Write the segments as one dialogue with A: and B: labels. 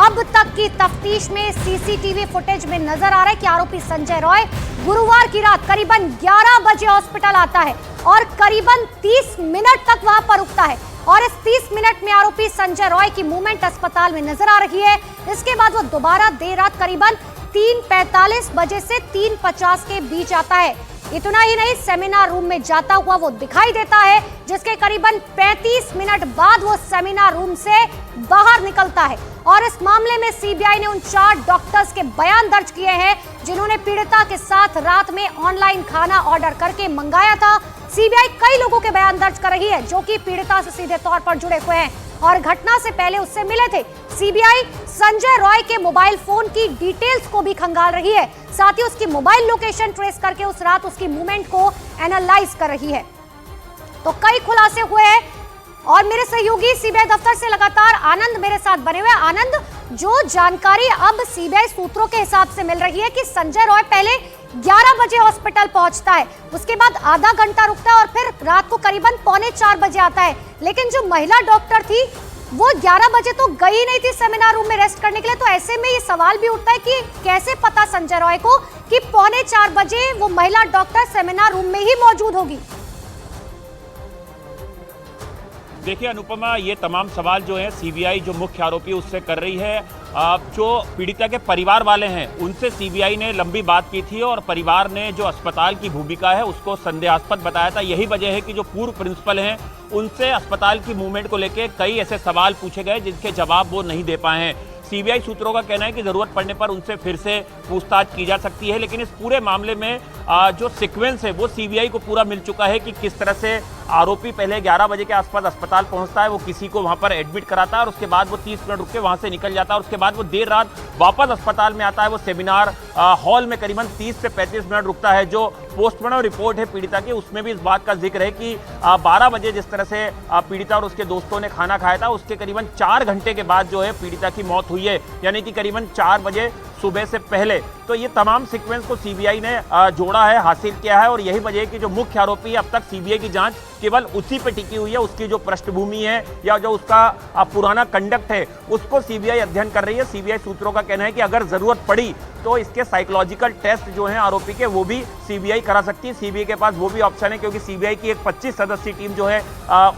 A: अब तक की तफ्तीश में सीसीटीवी फुटेज में नजर आ रहा है कि आरोपी संजय रॉय गुरुवार की रात करीबन 11 बजे हॉस्पिटल आता है और करीबन 30 मिनट तक वहां पर रुकता है और इस 30 मिनट में आरोपी संजय रॉय की मूवमेंट अस्पताल में नजर आ रही है। इसके बाद वो दोबारा देर रात करीबन 3:45 बजे से 3:50 के बीच आता है। इतना ही नहीं, सेमिनार रूम में जाता हुआ वो दिखाई देता है, जिसके करीबन 35 मिनट बाद वो सेमिनार रूम से बाहर निकलता है। और इस मामले में सीबीआई ने उन 4 डॉक्टर्स के बयान दर्ज किए हैं जिन्होंने पीड़िता के साथ रात में ऑनलाइन खाना ऑर्डर करके मंगाया था। सीबीआई कई लोगों के बयान दर्ज कर रही है जो कि पीड़िता से सीधे तौर पर जुड़े हुए हैं और घटना से पहले उससे मिले थे। सीबीआई संजय रॉय के मोबाइल फोन की डिटेल्स को भी खंगाल रही है, साथ ही उसकी मोबाइल लोकेशन ट्रेस करके उस रात उसकी मूवमेंट को एनालाइज कर रही है। तो कई खुलासे हुए हैं और मेरे सहयोगी सीबीआई दफ्तर से लगातार आनंद मेरे साथ बने हुए। आनंद, जो जानकारी अब सीबीआई सूत्रों के हिसाब से मिल रही है कि संजय रॉय पहले 11 बजे हॉस्पिटल पहुंचता है, उसके बाद आधा घंटा रुकता है और फिर रात को करीबन 3:45 बजे आता है। लेकिन जो महिला डॉक्टर थी वो 11 बजे तो गई नहीं थी सेमिनार रूम में रेस्ट करने के लिए। तो ऐसे में ये सवाल भी उठता है कि कैसे पता संजय रॉय को कि 3:45 बजे वो महिला डॉक्टर सेमिनार रूम में ही मौजूद होगी।
B: देखिए अनुपमा, ये तमाम सवाल जो है सीबीआई जो मुख्य आरोपी उससे कर रही है। जो पीड़िता के परिवार वाले हैं उनसे सीबीआई ने लंबी बात की थी और परिवार ने जो अस्पताल की भूमिका है उसको संदेहास्पद बताया था। यही वजह है कि जो पूर्व प्रिंसिपल हैं उनसे अस्पताल की मूवमेंट को लेकर कई ऐसे सवाल पूछे गए जिनके जवाब वो नहीं दे पाए हैं। सीबीआई सूत्रों का कहना है कि जरूरत पड़ने पर उनसे फिर से पूछताछ की जा सकती है, लेकिन इस पूरे मामले में जो सीक्वेंस है वो सीबीआई को पूरा मिल चुका है कि किस तरह से आरोपी पहले 11 बजे के आसपास अस्पताल पहुंचता है, वो किसी को वहां पर एडमिट कराता है और उसके बाद वो 30 मिनट रुक के वहां से निकल जाता है और उसके बाद वो देर रात वापस अस्पताल में आता है। वो सेमिनार हॉल में करीबन 30 से 35 मिनट रुकता है। जो पोस्टमार्टम रिपोर्ट है पीड़िता की उसमें भी इस बात का जिक्र है कि 12 बजे जिस तरह से पीड़िता और उसके दोस्तों ने खाना खाया था उसके करीबन 4 घंटे के बाद जो है पीड़िता की मौत हुई है, यानी कि करीबन 4 बजे सुबह से पहले। तो ये तमाम सीक्वेंस को सीबीआई ने जोड़ा है, हासिल किया है और यही वजह है कि जो मुख्य आरोपी है अब तक सीबीआई की जांच केवल उसी पे टिकी हुई है। उसकी जो पृष्ठभूमि है या जो उसका पुराना कंडक्ट है उसको सीबीआई अध्ययन कर रही है। सीबीआई सूत्रों का कहना है कि अगर जरूरत पड़ी तो इसके साइकोलॉजिकल टेस्ट जो हैं आरोपी के वो भी सीबीआई करा सकती है। सीबीआई के पास वो भी ऑप्शन है क्योंकि सीबीआई की एक 25 सदस्यीय टीम जो है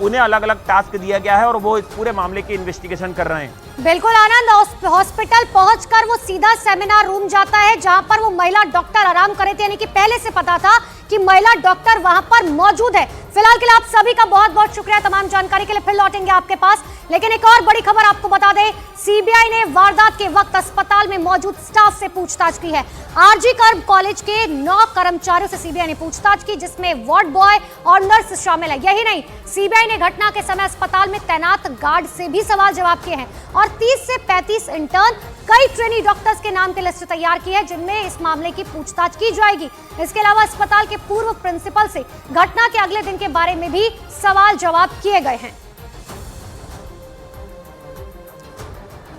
B: उन्हें अलग अलग टास्क दिया गया है और वो इस पूरे मामले की इन्वेस्टिगेशन कर रहे हैं।
A: बिल्कुल आनंद, हॉस्पिटल पहुंचकर वो सीधा सेमिनार रूम जाता है जहां पर वो महिला डॉक्टर आराम कर रही थी, यानी कि पहले से पता था कि महिला डॉक्टर वहां पर मौजूद है। फिलहाल के लिए आप सभी का बहुत बहुत शुक्रिया तमाम जानकारी के लिए, फिर लौटेंगे आपके पास। लेकिन एक और बड़ी खबर आपको बता दें, सीबीआई ने वारदात के वक्त अस्पताल में मौजूद स्टाफ से पूछताछ की है। आरजी कर्ब कॉलेज के 9 कर्मचारियों से सीबीआई ने पूछताछ की जिसमें वार्ड बॉय और नर्स शामिल है। यही नहीं, सीबीआई ने घटना के समय अस्पताल में तैनात गार्ड से भी सवाल जवाब किए हैं और 30 से 35 इंटर्न, कई ट्रेनी डॉक्टर्स के नाम की लिस्ट तैयार की है जिनमें इस मामले की पूछताछ की जाएगी। इसके अलावा अस्पताल के पूर्व प्रिंसिपल से घटना के अगले दिन के बारे में भी सवाल जवाब किए गए हैं।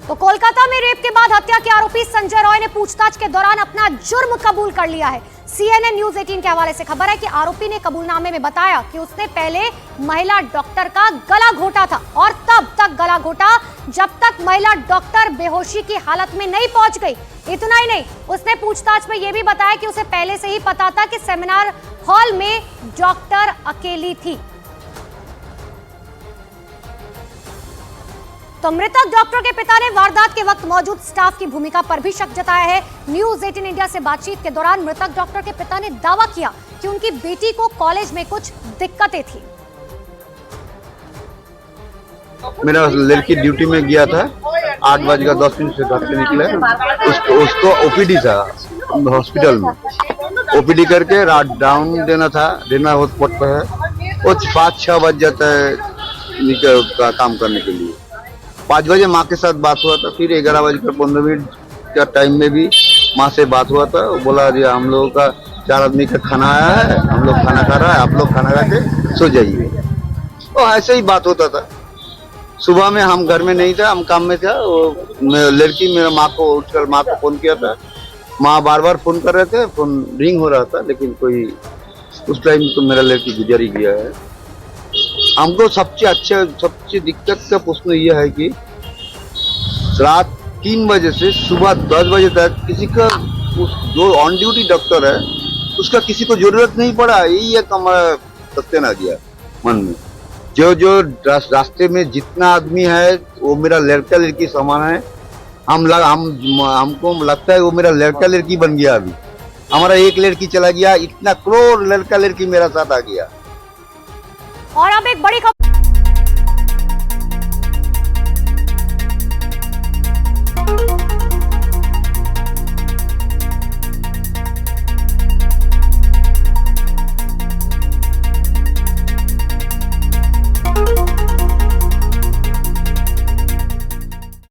A: तो कोलकाता में रेप के बाद हत्या के आरोपी संजय रॉय ने पूछताछ के दौरान अपना जुर्म कबूल कर लिया है। CNN न्यूज 18 के हवाले से खबर है कि आरोपी ने कबूलनामे में बताया कि उसने पहले महिला डॉक्टर का गला घोटा था और तब तक गला घोटा जब तक महिला डॉक्टर बेहोशी की हालत में नहीं पहुंच गई। इतना ही नहीं, उसने पूछताछ में यह भी बताया कि उसे पहले से ही पता था कि सेमिनार हॉल में डॉक्टर अकेली थी। तो मृतक डॉक्टर के पिता ने वारदात के वक्त मौजूद स्टाफ की भूमिका पर भी शक जताया है। न्यूज 18 इंडिया से बातचीत के दौरान मृतक डॉक्टर के पिता ने दावा किया कि उनकी बेटी को कॉलेज में कुछ दिक्कतें थी।
C: मेरा लड़की ड्यूटी में गया था, 8:10 से घर से निकले, उसको ओपीडी था हॉस्पिटल में, ओपीडी करके रात डाउन देना था, देना हॉटस्पॉट पर है। वो 5-6 बज जाता है काम करने के लिए। 5 बजे माँ के साथ बात हुआ था, फिर 11:15 का टाइम में भी माँ से बात हुआ था। वो बोला जी हम लोगों का 4 आदमी का खाना आया है, हम लोग खाना खा रहा है, आप लोग खाना खा के सो जाइए। तो ऐसे ही बात होता था। सुबह में हम घर में नहीं था, हम काम में था। वो लड़की मेरा माँ को उठकर माँ को फोन किया था, माँ बार बार फोन कर रहे थे, फोन रिंग हो रहा था, लेकिन कोई उस टाइम तो मेरा लड़की गुजर ही गया है। हमको सबसे दिक्कत का प्रश्न यह है कि रात 3 बजे से सुबह 10 बजे तक किसी का जो ऑन ड्यूटी डॉक्टर है उसका किसी को जरूरत नहीं पड़ा। यही एक हमारा सत्य ना गया मन में। जो रास्ते में जितना आदमी है वो मेरा लड़का लड़की समान है। हमको लगता है वो मेरा लड़का लड़की बन गया। अभी हमारा एक लड़की चला गया, इतना करोड़ लड़का लड़की मेरा साथ आ गया।
A: और अब एक बड़ी खबर